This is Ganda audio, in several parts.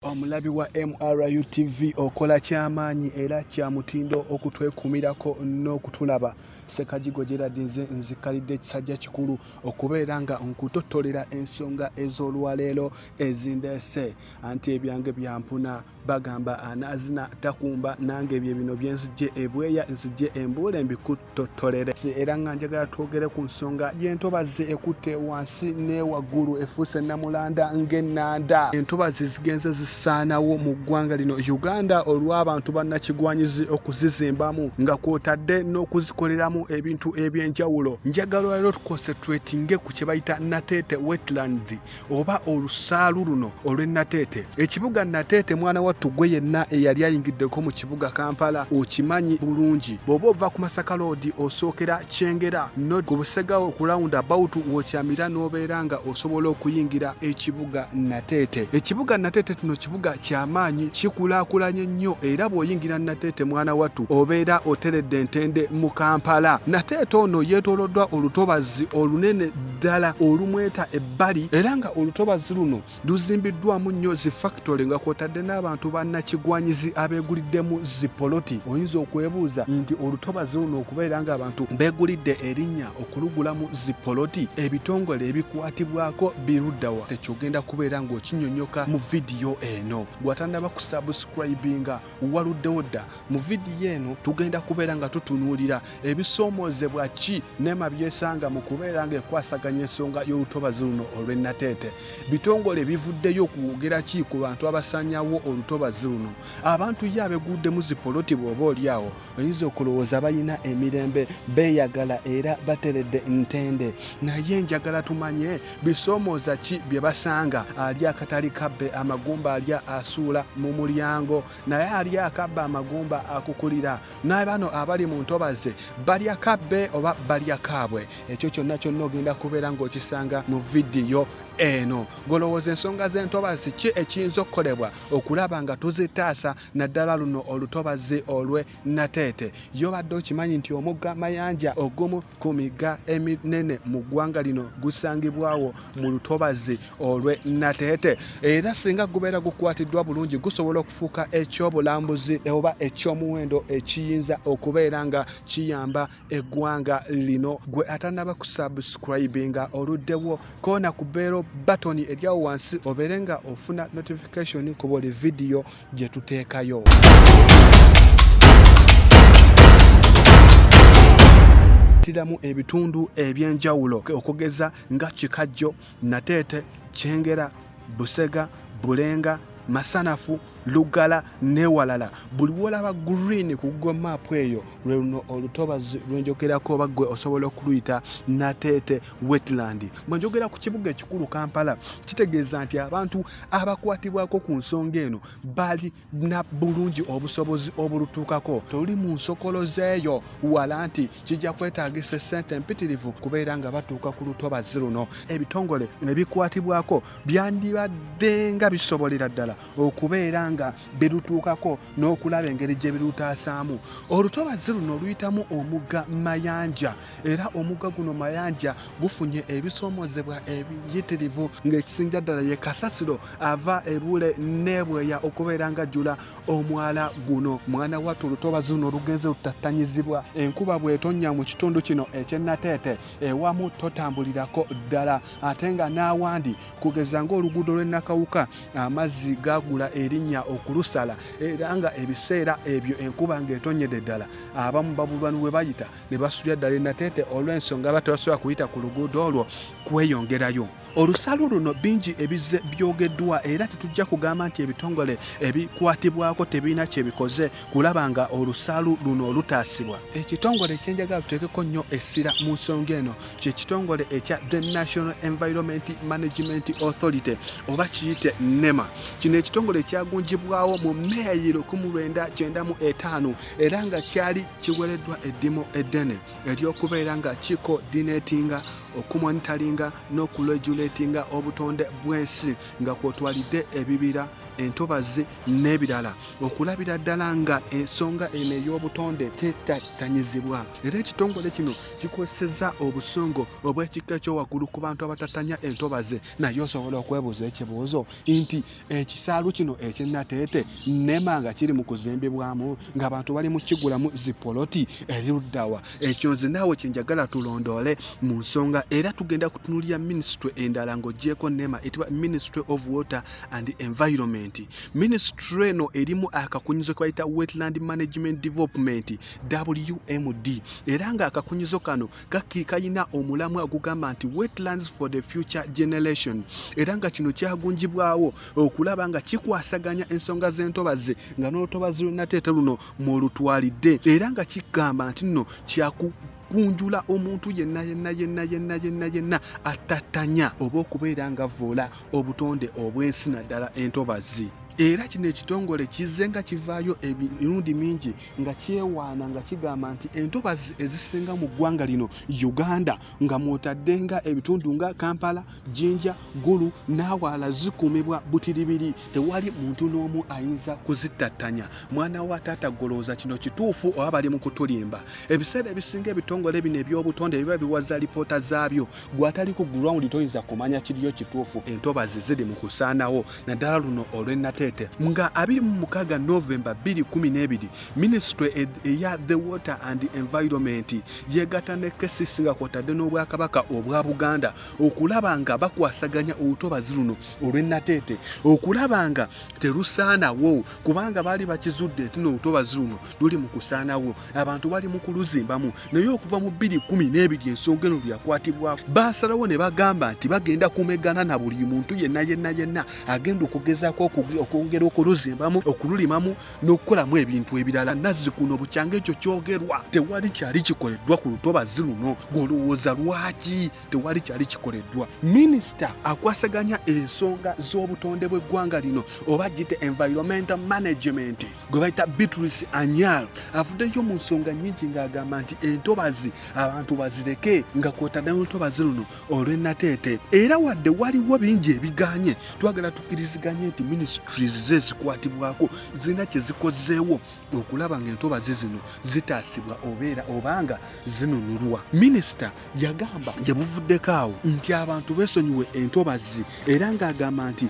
Omulabi wa MRU TV okola kyamaanyi era kya mutindo okutwekumirako n'okutulaba. Ssekajjigo Gerald nzikalidde ekisajja kikulu okubeera nga nkutotolera ensonga ez'olwaleero ezindeese. Anti ebyange byampuna bagamba anaazina takumba, nange bye bino bye nzijje ebweya nzijje embuule mbikutotolere. Era nga njagala twogere ku nsonga y'entobazi ekutte wansi ne waggulu efuuse namulanda ng'ennanda. Entobazi zigenze saanawo mu ggwanga lino Uganda olw'abantu bannakigwanyizi okuzizimbamu nga kwotadde n'okuzikoleramu ebintu eby'enjawulo. Njagala leero tukonsentratinge ku kye bayita Nateete wetlands oba olusaalu luno olw'e Nateete. Ekibuga Nateete mwana wattu gwe yenna eyali ayingiddeko mu kibuga Kampala okimanyi bulungi. Bw'oba ova ku Masaka Road osookera Kyengera no ku Busega ku roundabout w'okyamira n'obeera nga osobola okuyingira ekibuga Nateete. Ekibuga Nateete tuno kibuga kyamaanyi kikulaakulanye nnyo era bw'oyingira Nateete mwana wattu obeera oteredde entende mu Kampala. Nateete ono yeetooloddwa olutobazi olunene ddala olumweta ebbali era nga olutobazi luno luzimbiddwamu nnyo zi factory nga kwotadde n'abantu bannakigwanyizi abeeguliddemu zi poloti. Oyinza okwebuuza nti olutobazi luno okubeera nga abantu beegulidde erinnya okulugulamu zi poloti ebitongole ebikwatibwako biruddawa tekyogenda kubeera ng'okinyonnyoka mu vidiyo eno. Bw'atannaba kusubscribinga waluddewo dda. Mu vidiyo eno tugenda kubeera nga tutunuulira ebisoomoozebwa ki nema byesanga mu kubeera nga ekwasaganya ensonga y'olutobazi luno olw'e Nateete. Bitongole bivuddeyo okwogera ki ku bantu abasaanyawo olutobazi luno. Abantu ye abeeguddemu zi poloti bw'oba oliawo oyinza okulowooza bayina emirembe, beeyagala era bateredde ntende. Naye njagala tumanye bisoomooza ki bye basanga. Ali akatali kabbe amagumba alya asuula mu mulyango, naye ali akabba amagumba akukulira. Naye bano abali mu ntobazi balya kabbe oba balya kaabwe. Ekyo kyonna kyonna ogenda kubeera ng'okisanga mu vidiyo eno. Golowooza ensonga z'entobazi ki ekiyinza okukolebwa okulaba nga tuzitaasa naddala luno olutobazi olw'e Nateete. Y'obadde okimanyi nti omugga Mayanja ogumu ku migga eminene mu ggwanga lino gusangibwawo mu lutobazi olw'e Nateete. Era singa gubeera gukwatiddwa bulungi gusobola okufuuka ekyobulambuzi oba ekyomuwendo ekiyinza okubeera nga kiyamba eggwanga lino. Gwe atannaba kusubscribinga oluddewo koona ku bell button eryawo wansi obeere nga ofuna notification ku buli vidiyo gye tuteekayo. Tiramu ebitundu eby'enjawulo okugeza nga Kikajjo, Nateete, Kyengera, Busega, Bulenga, Masanafu, Lugala n'ewalala. Buli wolaba green ku Google Map eyo lwe luno olutobazi lwenjogerako oba gwe osobola okuluyita Nateete wetland. Bwe njogera ku kibuga ekikulu Kampala kitegeeza nti abantu abakwatibwako ku nsonga eno bali na bulungi obusobozi obulutuukako. Toli mu nsokolozeeyo wala nti kijja kwetaagisa essente empitirivu kubeera nga batuuka ku lutobazi luno. Ebitongole ebikwatibwako byandibadde nga bisobolera ddala okubeera nga birutuukako n'okulaba engeri gye birutaasaamu. Olutobazi luno luyitamu omugga Mayanja era omugga guno Mayanja gufunye ebisoomoozebwa ebiyitirivu ng'ekisinga ddala ye kasasiro ava ebule n'ebweya okubeera nga jjula omwala guno. Mwana wattu olutobazi luno lugenze lutattanyizibwa. Enkuba bw'etonnya mu kitundu kino eky'e Nateete ewamu totambulirako ddala ate nga n'awandi kugeza ng'oluguudo lw'e Nakawuka amazzi gaagula erinnya okulusala era nga ebiseera ebyo enkuba ng'etonyedde ddala abamu babulwanu bwe bayita ne basulya ddala e Nateete olw'ensonga batabasobola kuyita ku luguudo olwo kweyongerayo. Olusalu luno bingi ebize byogeddwa era tetujja kugamba nti ebitongole ebikwatibwako tebirina kye bikoze kulaba nga olusalu luno lutaasibwa. Ekitongole ekyenjagala tuteekeko nnyo essira mu nsonga eno kye kitongole ekya The National Environment Management Authority oba kiyite NEMA. Kino ekitongole kyagunjibwawo mu May 1995 era nga kyali kiwereddwa eddimu eddene ery'okubeera nga kikoordineetinga, okumonitalinga n'okulejula kuregulatinga obutonde bw'ensi nga kwotwalidde ebibira, entobazi n'ebirala okulabira ddala nga ensonga eno ey'obutonde tetattanyizibwa. Era ekitongole kino kikozesezza obusungu obw'ekika ekyowaggulu ku bantu abatattanya entobazi. Naye osobola okwebuuza ekibuuzo nti ekisaalu kino eky'Ennateete nemanga kiri mu kuzimbibwamu ng'abantu bali mu kigulamu zipoloti eri luddawa. Ekyo nze naawe kyenjagala tulondoole mu nsonga, era tugenda kutunulira minisitule endala ng'oggyeko nema etibwa Ministry of Water and Environment. Minisitule eno erimu akakunyizo ke bayita Wetland Management Development WMD, era ng'akakunyizo kano kayina omulamwa ogugamba nti Wetlands for the Future Generation, era nga kino kyagunjibwawo okulaba nga kikwasaganya ensonga z'entobazi nga n'olutobazi Nateete luno mwolutwalidde, era nga kigamba nti nno kyakukunjula omuntu yenna atattanya oba okubeera nga avoola obutonde obw'ensi naddala entobazi. Era kino ekitongole kizze nga kivaayo emirundi mingi nga kyewaana nga kigamba nti entobazi ezisinga mu ggwanga lino Uganda nga mwotadde nga ebitundu nga Kampala, Jinja, Gulu n'awalala zikuumibwa butiribiri. Tewali muntu n'omu ayinza kuzittattanya. Mwana wa taata golooza kino kituufu oba bali mu kutulimba. Ebiseera ebisinga ebitongole bino eby'obutonde biba biwaza lipoota zaabyo. Gw'atali ku ground toyinza kumanya kiriyo kituufu. Entobazi ziri mu kusaanawo naddala luno Olwe Nateete. Nga 26 Novemba 2012 Ministry eya the Water and Environment yegatta ne KCC nga kwotadde n'Obwakabaka obwa Buganda okulaba nga bakwasaganya olutobazi luno Olwe Nateete, okulaba nga terusaanawo kubanga baali bakizudde nti n'olutobazi luno luli mu kusaanawo, abantu bali mu kuluzimbamu. Naye okuva mu 2012 ensonga eno lyakwatibwako, baasalawo ne bagamba nti bagenda kumegana na buli muntu yenna agenda okugezaako okwongera okuluzimbamu, okululimamu n'okukolamu ebintu ebirala. Nazzikuno bukyanga ekyo kyogerwa tewali kyali kikoleddwa ku lutobazi luno. Gw'olowooza lwaki tewali kyali kikoleddwa? Minisita akwasaganya ensonga z'obutonde bw'eggwanga lino oba gite environmental management gwe bayita Beatrice Anyal avuddeyo mu nsonga nnyingi ng'agamba nti entobazi abantu bazireke nga kwotadde n'olutobazi luno Olwe Nateete. Era wadde waliwo bingi ebiganye, twagala tukkiriziganye nti ministries ze zikwatibwako zina kye zikozeewo okulaba nga entobazi zino zitaasibwa obanga zinunulwa. Minisita yagamba yabuvuddeko awo nti abantu beesonyiwe entobazi, era ng'agamba nti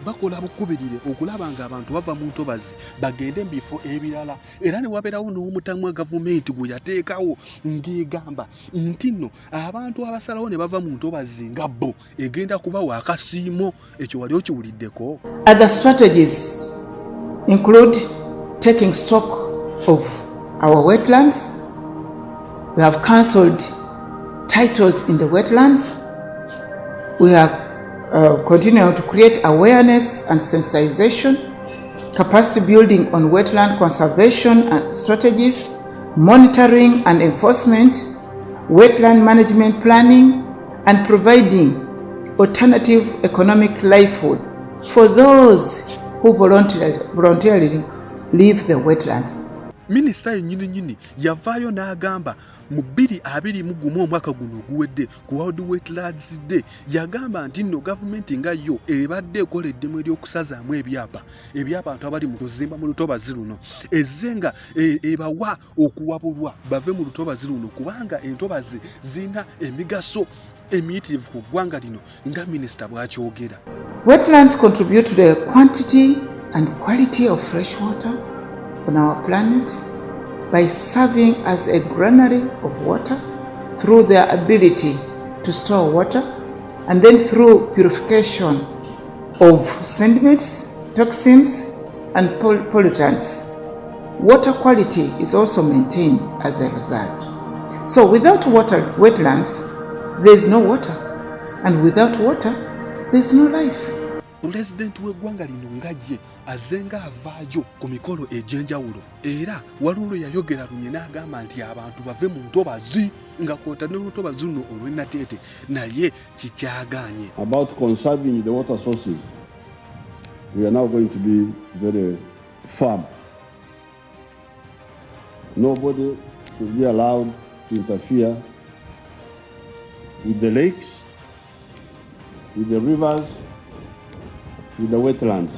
bakola bukubirire okulaba nga abantu bava mu ntobazi bagende mu bifo ebirala. Era ne wabeerawo n'omutamwa gavumenti gwe yateekawo ng'egamba nti nno abantu abasalawo ne bava mu ntobazi nga bo egenda kubawa akasiimo. Ekyo wali okiwuliddeko? Other strategies include taking stock of our wetlands. We have cancelled titles in the wetlands. We are continuing to create awareness and sensitization, capacity building on wetland conservation and strategies, monitoring and enforcement, wetland management planning, and providing alternative economic livelihood for those who voluntarily leave the wetlands. Minisita yennyini yavaayo n'agamba mu 2021 omwaka guno oguwedde ku World Wetlands Day, yagamba nti nno gavumenti nga yo ebadde ekola eddemu ery'okusazaamu ebyapa abantu abali mu kuzimba mu lutobazi luno, ezze nga ebawa okuwabulwa bave mu lutobazi luno kubanga entobazi zirina emigaso emiyitirivu ku ggwanga lino nga minisita bw'akyogera. Wetlands contribute to the quantity and quality of fresh water on our planet by serving as a granary of water through their ability to store water and then through purification of sediments, toxins, and pollutants. Water quality is also maintained as a result. So without wetlands, there is no water, and without water, there is no life. Pulezidenti w'eggwanga lino nga ye azenga avaayo ku mikolo egy'enjawulo, era waliwo yayogera lunye n'agamba nti abantu bave mu ntobazi nga kwotadde n'olutobazi luno Olwe Nateete naye kikyagaanye. About conserving the water sources, we are now going to be very firm. Nobody should be allowed to interfere with the lakes, with the rivers, with the wetlands.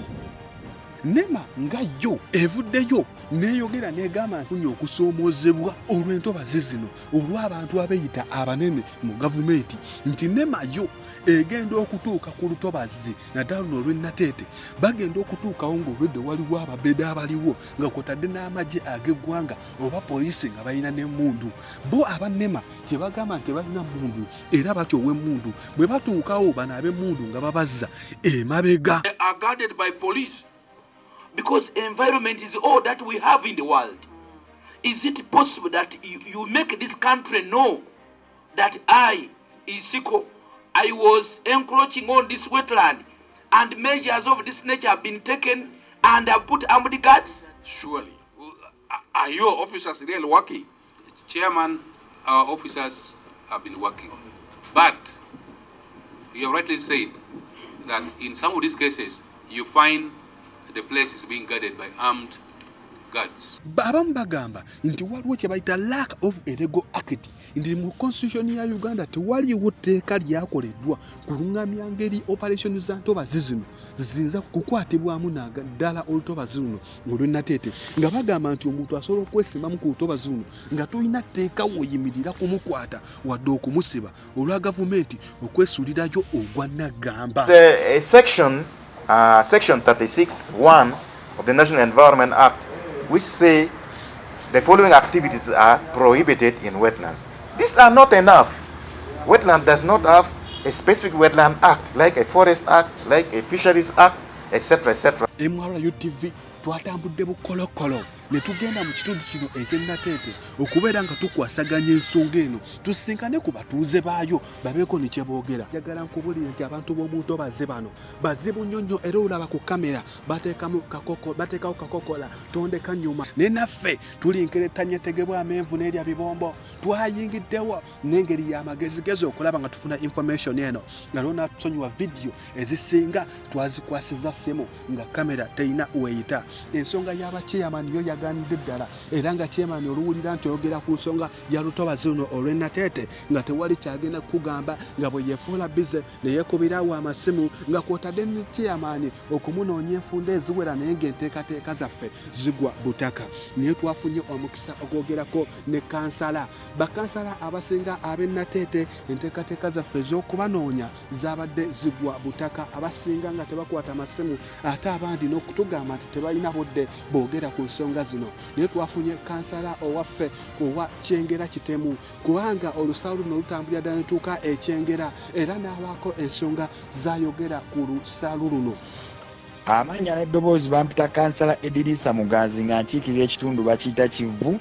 NEMA nga yo evuddeyo neeyogera n'egamba nfunye okusoomoozebwa olw'entobazi zino olw'abantu abeyita abanene mu gavumenti nti NEMA yo egenda okutuuka ku lutobazi naddala luno Olwe Nateete bagenda okutuukawo ng'olwedde waliwo ababede abaliwo nga kwotadde n'amagye ag'eggwanga oba poliisi nga balina n'emmundu bo aba NEMA kye bagamba nti balina mmundu era batyowa emmundu bwe batuukawo bano ab'emmundu nga babazza emabega. They are guarded by police. Because environment is all that we have in the world. Is it possible that you make this country know that I, Isiko, I was encroaching on this wetland and measures of this nature have been taken and have put armed guards? Surely. Are your officers really working? Chairman, our officers have been working. But you have rightly said that in some of these cases, you find the place is being guarded by armed guards. Abamu bagamba nti waliwo kye bayita lack of a legal act nti mu constitution ya Uganda tewaliwo tteeka lyakoleddwa kuluŋŋamya ngeri operation za ntobazi zino ziyinza kukwatibwamu naddala olutobazi luno Olwe Nateete nga bagamba nti omuntu asobola okwesimamu ku lutobazi luno nga tolina tteeka woyimirira kumukwata wadde okumusiba olwa gavumenti okwesuulirayo ogwa naggamba. Section 36(1) of the National Environment Act, which say the following activities are prohibited in wetlands. These are not enough. Wetland does not have a specific wetland act, like a forest act, like a fisheries act, etc., etc. MRU TV twatambudde bukolokolo ne tugenda mu kitundu kino eky'e Nateete okubeera nga tukwasaganya ensonga eno tusisinkane ku batuuze baayo babeeko ne kye boogera. Njagala nkubulire nti abantu b'omu ntobazi bano bazibu nnyo nnyo era olaba ku kamera bateekawo kakokola tondeka nnyuma ne naffe tulinkerettanye tegebwa amenvu n'erya bibombo twayingiddewo n'engeri y'amagezigezi okulaba nga tufuna information eno nga lwona tusonyiwa vidiyo ezisinga twazikwasiza ssimu nga kamera teyina weyita. Ensonga y'abachairman yo yaganidde ddala era nga chairman oluwulira nti oyogera ku nsonga ya lutobazi luno Olwe Nateete nga tewali kyagenda kugamba nga bwe yeefuula bize ne yeekubirawo amasimu nga kwotadde ne chairman okumunoonya enfunda eziwera naye ng'enteekateeka zaffe zigwa butaka. Naye twafunye omukisa ogwogerako ne kansala bakansala abasinga ab'e Nateete enteekateeka zaffe ez'okubanoonya zaabadde zigwa butaka abasinga nga tebakwata masimu ate abandi n'okutugamba nti tebalina budde boogera ku nsonga zino. Naye twafunye kansala owaffe owa Kyengera Kitemu kubanga olusalu luno lutambulira ddala netuuka ekyengera era n'abaako ensonga zayogera ku lusalu luno. Amanya n'eddoboozi bampita kansala Edirisa Muganzi nga nkiikirira ekitundu bakiyita Kivu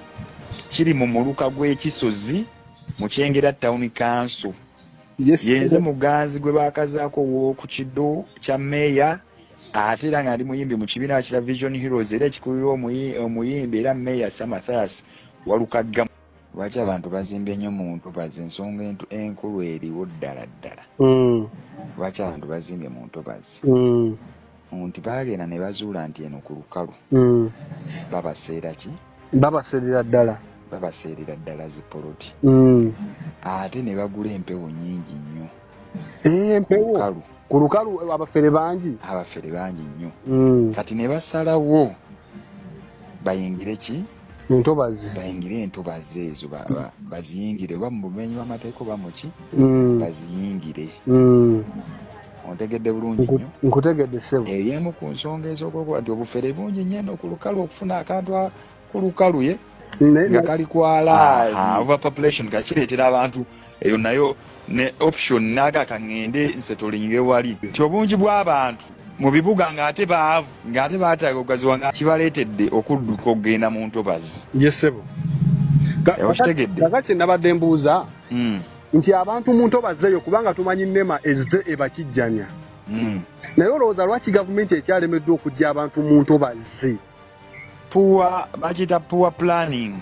kiri mu muluka gw'ekisozi mu Kyengera Town Council. Yenze Muganzi gwe baakazaako w'oku kiddo kya meeya ate era nga ndi muyimbi mu kibiina kya Vision Heroes era ekikulira omuyimbi era meeya Samathas Walukagga. Lwaki abantu bazimbye nnyo mu ntobazi ensonga enkulu eriwo ddala ddala. Lwaki abantu bazimbye mu ntobazi nti baagenda ne bazuula nti eno ku lukalu babaseera ki? Babaseerera ddala. Babaseerera ddala zipoloti ate ne bagula empewo nnyingi nnyo. Empewo ku lukalu abafere bangi nnyo. Kati ne basalawo bayingire ki? Entobazi. Bayingire entobazi ezo baziyingire oba mu bumenyi bw'amateeka oba mu ki? Baziyingire. Ontegedde bulungi nnyo? Nkutegedde ssebo. Ey'emu ku nsonga ez'okuba nti obufere bungi nnyo eno ku lukalu okufuna akantu ku lukalu ye nga kali kwala overpopulation kakireetera abantu eyo nayo ne option naga kangende nsetolinge wali nti obungi bw'abantu mu bibuga ng'ate baavu ng'ate baataaga okugaziwa nga kibaleetedde okudduka okugenda mu ntobazi. Yesebo okitegedde kakati nabadde mbuuza nti abantu mu ntobazi eyo kubanga tumanyi NEMA ezze ebakijjanya naye olowooza lwaki gavumenti ekyalemeddwa okujja abantu mu ntobazi? Bakiyita poor planning.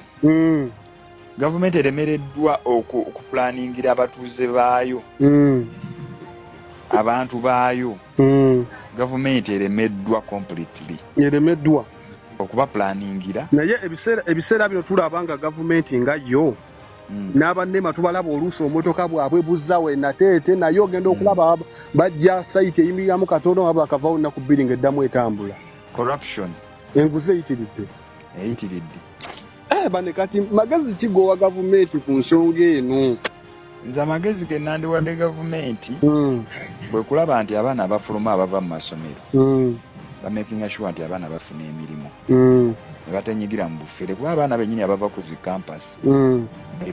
Gavumenti eremereddwa okuplaningira abatuuze baayo abantu baayo. Gavumenti eremeddwa completely. Eremeddwa okuba planingira. Naye ebiseera bino tulaba nga gavumenti nga yo n'abannema tubalaba oluusi omotoka bwabwe buzza we Nateete naye ogenda okulaba bajja sayiti eyimiriramu katono aba akavawo nnaku bbiri ng'eddamu etambula. Corruption. Enguzi eyitiridde. Bane kati magezi kigowa gavumenti ku nsonga eno. Nze amagezi ge nandiwadde gavumenti bwe kulaba nti abaana abafuluma abava mu masomero bamakinga sure nti abaana bafuna emirimu ne batanyigira mu bufere kuba abaana bennyini abava ku zi campus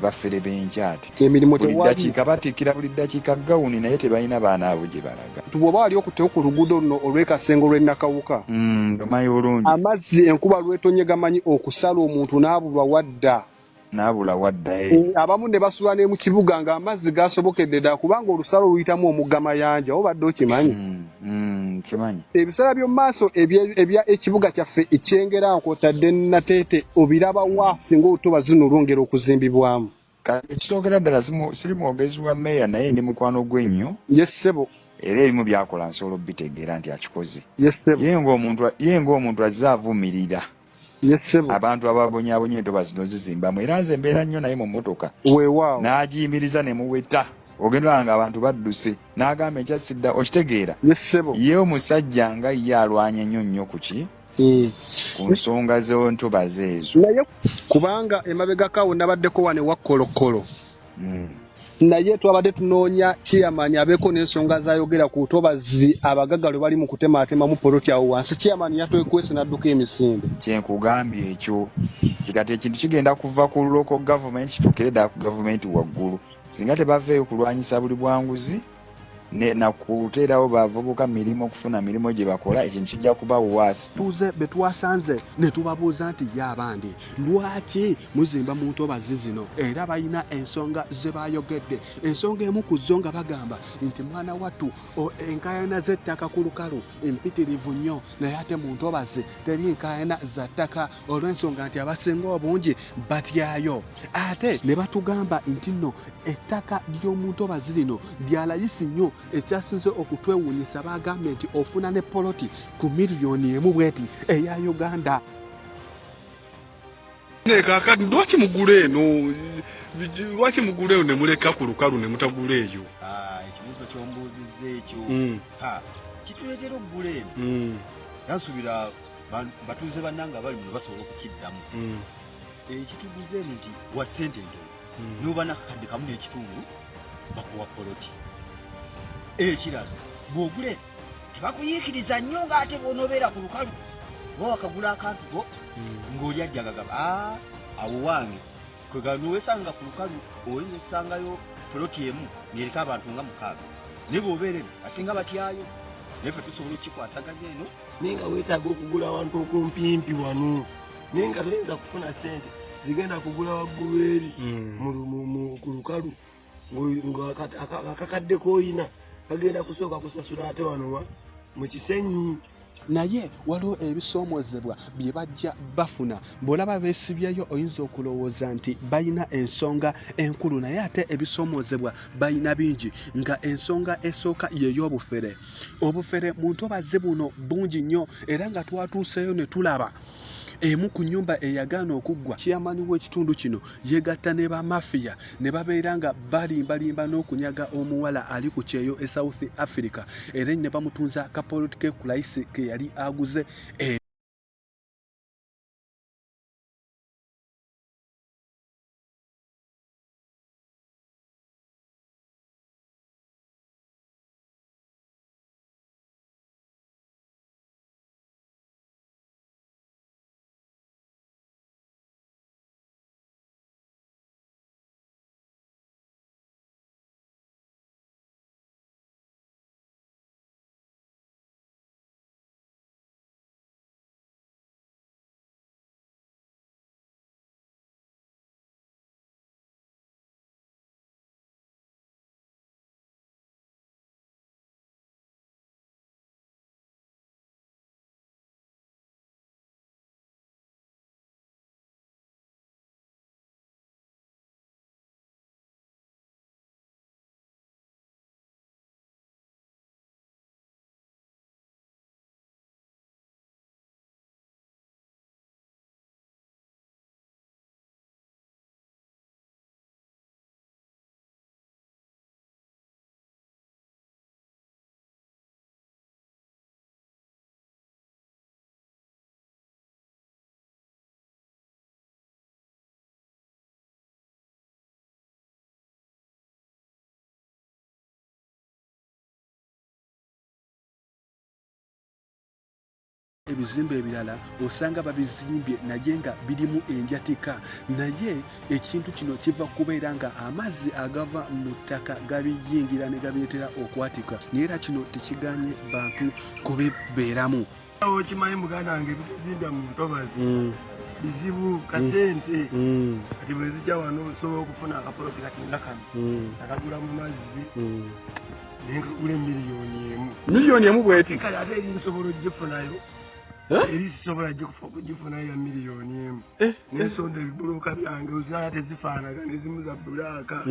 bafere b'enkyati emirimu buli ddakiika batikkira buli ddakiika gawuni naye tebalina baana abo gye balaga. Bw'oba wali okutewo ku luguudo luno olw'Ekasengo lw'Ennakawuka omanyi bulungi amazzi enkuba lwetonye gamanyi okusala omuntu n'abulwa wadda. Abamu ne basula ne mu kibuga ng'amazzi gasobokedde ddala kubanga olusalo luyitamu omugga Mayanja obadde okimanyi. Kimanyi. Ebisala by'omu maaso ebya ekibuga kyaffe ekyengera nk'otadde Nateete obiraba wa singa Entobazi zino olwongera okuzimbibwamu. Ekisookera ddala siri mwogezi wa mmeeya naye ndi mukwano gwe nnyo. Yes ssebo. Era ebimu byakola nsobola obbitegeera nti akikoze. Yes ssebo. Ye ng'omuntu azze avumirira. Yes ssebo. Abantu ababonyaabonya Entobazi zino zizimbamu era nze mbeera nnyo naye mu mmotoka. Weewaawo. N'agiyimiriza ne muweta. Ogenda nga abantu badduse n'agamba ekyassidda okitegeera. Yes ssebo. Ye omusajja nga ye alwanya nnyo ku ki? Ku nsonga z'Entobazi ezo. Naye kubanga emabegako nabaddeko wane wa Kolokolo. Naye twabadde tunoonya chairman abeeko n'ensonga z'ayogera ku Entobazi abagaggalo bali mu kutemaatemamu poloti awo wansi. Chairman yatwekwese n'adduka emisinde. Kyenkugambye ekyo kati ekintu kigenda kuva ku local government kituukire ddala ku gavumenti waggulu singa tebaveeyo kulwanyisa buli bwanguzi nakuteerawo bavubuka mirimu okufuna mirimu gye bakola ekintu kijja kuba buwaasi. Tuze be twasanze ne tubabuuza nti ye abandi lwaki muzimba mu Entobazi zino era balina ensonga ze baayogedde. Ensonga emu ku zo nga bagamba nti mwana wattu enkaayana z'ettaka ku lukalu empitirivu nnyo naye ate mu Entobazi teri enkaayana za ttaka olw'ensonga nti abasinga obungi batyayo. Ate ne batugamba nti nno ettaka ly'omu Entobazi lino lyalayisi nnyo ekyasinze okutwewuunyisa bagambye nti ofuna ne poloti ku miliyoni emu bweti eya Uganda. Kakati lwaki mugula eno? Lwaki mugula eno ne muleka ku lukalu ne mutagula eyo? Ekibuuzo ky'ombuuzizza ekyo kituleetera okugula eno. Nasuubira batuuze bannanga bali ne basobola okukiddamu. Ekituguze eno nti wa ssente ntono n'oba nakakadde kamu n'ekitundu bakuwa poloti. Ekirala bw'ogule tebakuyiikiriza nnyo ng'ate bw'onoobeera ku lukalu oba wakagula akantu ko ng'oli ajja gagaba awo wange kwegala n'owesanga ku lukalu oyinza okusangayo poloti emu n'erika abantu nga 6 naye bw'obeera eno asinga batyayo naye ffe tusobola okukikwasaganya eno naye nga weetaaga okugula awantu okumpimpi wano naye nga toyinza kufuna ssente zigenda kugula waggulu eri ku lukalu ng'akakadde k'oyina bagenda kusooka kusasula ate wano mu Kisenyi. Naye waliwo ebisoomozebwa bye bajja bafuna bw'olaba beesibyayo oyinza okulowooza nti balina ensonga enkulu naye ate ebisoomozebwa balina bingi nga ensonga esooka y'ey'obufere. Obufere mu Entobazi buno bungi nnyo era nga twatuuseyo ne tulaba emu ku nnyumba eyagaana okuggwa. Chairman w'ekitundu kino yeegatta ne bamafiya ne babeera nga balimbalimba n'okunyaga omuwala ali ku kyeyo e South Africa era ne bamutunza kapoloti ke ku layisi ke yali aguze. ebizimbe ebirala osanga babizimbye naye nga birimu enjatika, naye ekintu kino kiva kubeera nga amazzi agava mu ttaka gabiyingira ne gabiretera okwatika, naye era kino tekiganye bantu kubibeeramu. Okimanyi muganda wange ebituzimba mu Ntobazi bizibu kasente kati bwe zijja wano osobola okufuna akapoloti kati nga kano akagula mu mazzi nenkagula miliyoni emu bweti kale ate eri nsobola ogifunayo eri sisobola kugifunayo ya miliyoni emu nensonda ebibulooka byange oziraba tezifaanagana, ezimu za bbulaaka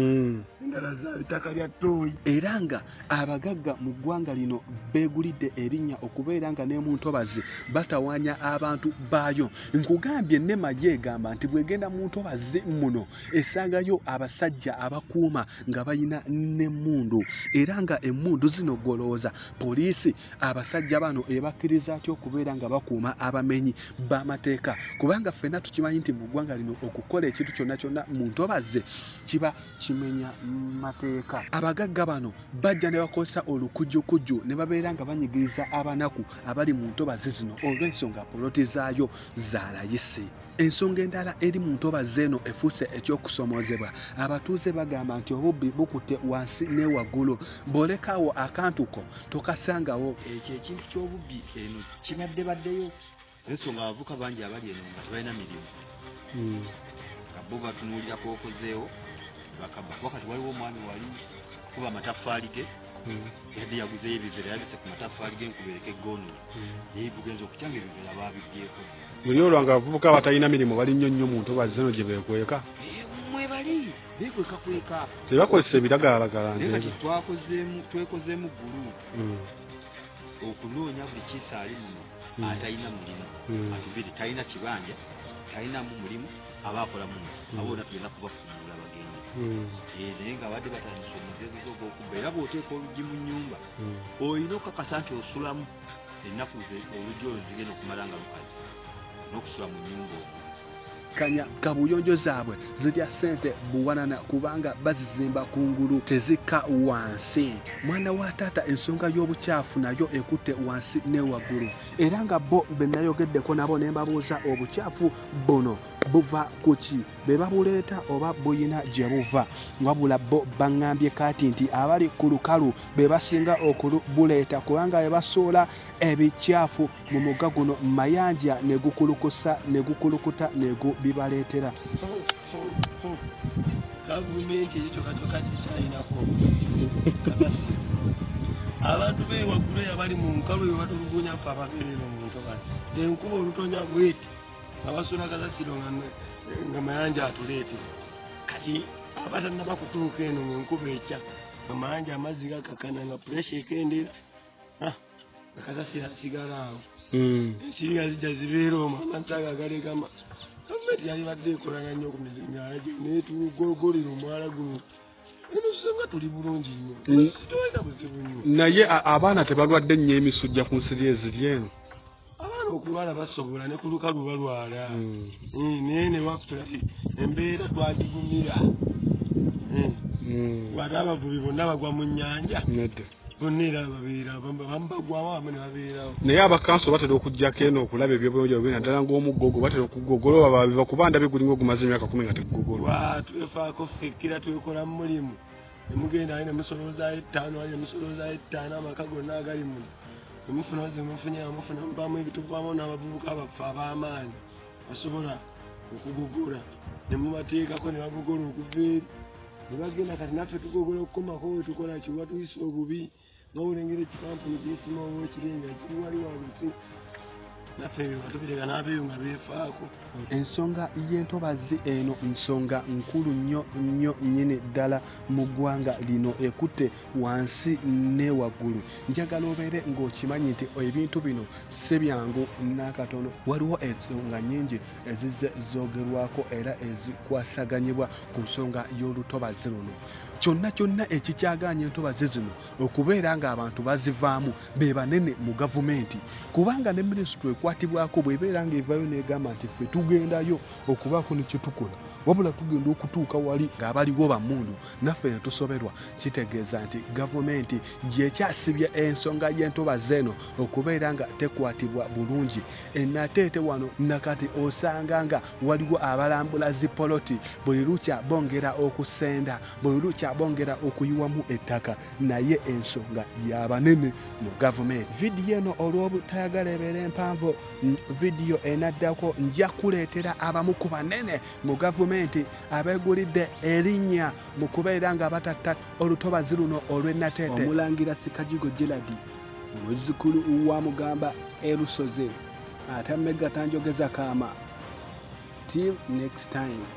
endala za bitaka lya ttooyi. Era nga abagagga mu ggwanga lino beegulidde erinnya okubeera nga ne mu Ntobazi batawaanya abantu baayo. Nkugambye Nema yeegamba nti bwegenda mu Ntobazi muno esangayo abasajja abakuuma nga bayina n'emmundu, era nga emmundu zino golooza poliisi abasajja bano ebakkiriza atya okubeera nga bakuuma abamenyi b'amateeka, kubanga ffenna tukimanyi nti mu ggwanga lino okukola ekintu kyonna kyonna mu Ntobazi kiba kimenya mateeka. Abagagga bano bajja ne bakozesa olukujjukujju ne babeera nga banyigiriza abanaku abali mu Ntobazi zino olw'ensonga poloti zaayo za layisi. Ensonga endala eri mu Ntobazi eno efuuse ekyokusomoozebwa. Abatuuze bagamba nti obubbi bukutte wansi ne waggulu, bw'olekaawo akantu ko tokasangawo. Ekyo ekintu ky'obubbi eno kibaddebaddeyo ensonga abavubuka bangi abali eno nga tebalina mirimu nga bo batunuulira kookozeewo bakaba. Wakati waliwo omwami wali kuba amataffaali ge yadde yaguzeyo ebivera yabise ku mataffaali g'enkubereka eggono naye bugenza okutyanga ebivera baabibbyeko. Buli olwo nga abavubuka abatalina mirimu bali nnyo mu Ntobazi zino gye beekweka. Mwe bali beekwekakweka tebakozesa ebiragalalagala naye kati twekozeemu ggulu okunoonya buli kisaali muno atalina mulimu atubiri talina kibanja talinamu mulimu aba akola muno aboona tugenda kubafumbula bagenzi naye nga badde batandise omuzeezo gw'okubba era bw'oteeka oluggi mu nnyumba olina okukakasa nti osulamu ennaku oluggi olwo zigenda okumala nga lukazi n'okusula mu nnyumba okwo. Kanya kabuyonjo zaabwe zirya ssente buwanana kubanga bazizimba kungulu tezikka wansi. Mwana wa taata ensonga y'obukyafu nayo ekutte wansi ne waggulu, era nga bo be nayogeddeko nabo ne mbabuuza obukyafu buno buva ku ki, be babuleeta oba buyina gye buva. Wabula bo baŋŋambye kati nti abali ku lukalu be basinga okubuleeta kubanga be basoola ebikyafu mu mugga guno mayanja ne gukulukuta ne bibaleetera. Gavumenti ekyo katoka kikyayinako abantu bewaggulu abali mu nkalu eyo batulugunya ffe ababeerera mu Ntobazi enkuba olutonya bweti abasula kasasiro nga mayanja atuleetera kati abatannaba kutuuka eno ngaenkuba ekya nga mayanja amazzi gakakana nga puresha ekendera akasasiro asigala awo ensiringa zijja zibeera omwo amansi ago agalegama. Gavumenti yali badde ekolanga nnyo ku mizinga naye tugogolera omwala guno eno tusenga tuli bulungi nnyo tolina buzibu nnyo. Naye abaana tebalwadde nnyo emisujja ku nsiri eziri eno? Abaana okulwala basobola ne ku lukalu balwala naye ne wakutula embeera twagigumira wate abavubi bonna bagwa mu nnyanja bonna era babeera bambagwawo abamu ne babeerawo. Naye abakanso batera okujjako eno okulaba ebyobuyonjo bwe naddala ng'omuggogo batera okugogoloba biva kubanda bigulinga ogumaze emyaka 10 nga tegugogolwa. Twefaako ffekkira twekola mu mulimu nemugenda ali nemusolozaayo 5 ali nemusolozaayo 5 amaka gonna agali muno nemufuna zemufunye amufuna mubaamu ebituvaamu n'abavubuka baffe ab'amaanyi basobola okugogola nemubateekako ne bagogola okuva eri ne bagenda kati naffe tugogola okukomako we tukola kiwa tuyisa obubi nga olengera ekikampuni kyesima oba ekirenga kiri wali wansi naffe batubireka n'abeeyo nga beefaako. Ensonga y'Entobazi eno nsonga nkulu nnyo nnyini ddala mu ggwanga lino ekutte wansi ne waggulu. Njagala obeere ng'okimanyi nti ebintu bino si byangu n'akatono. Waliwo ensonga nnyingi ezizze zoogerwako era ezikwasaganyibwa ku nsonga y'olutobazi luno. Kyonna ekikyagaanya Entobazi zino okubeera ng'abantu bazivaamu be banene mu gavumenti kubanga ne minisitule ekwatibwako bw'ebeera ng'evaayo n'egamba nti ffe tugendayo okubaako ne kye tukola wabula tugenda okutuuka wali ng'abaliwo bammundu naffe ne tusoberwa kitegeeza nti gavumenti gy'ekyasibye ensonga y'entobazi eno okubeera nga tekwatibwa bulungi. Nateete wano nakati osanga nga waliwo abalambula zipoloti buli lukya bongera okusenda buli lukya bongera okuyiwamu ettaka naye ensonga y'abanene mu gavumenti. Vidiyo eno olw'obutayagala ebeera empanvu vidiyo enaddako nja kuleetera abamu ku banene mu gavumenti abeegulidde erinnya mu kubeera nga batatta olutobazi luno olw'e Nateete. Omulangira Ssekajjigo Gerald muzzukulu wa Mugamba Erusoze ate Mega Tanjogeza Kaama. Till next time.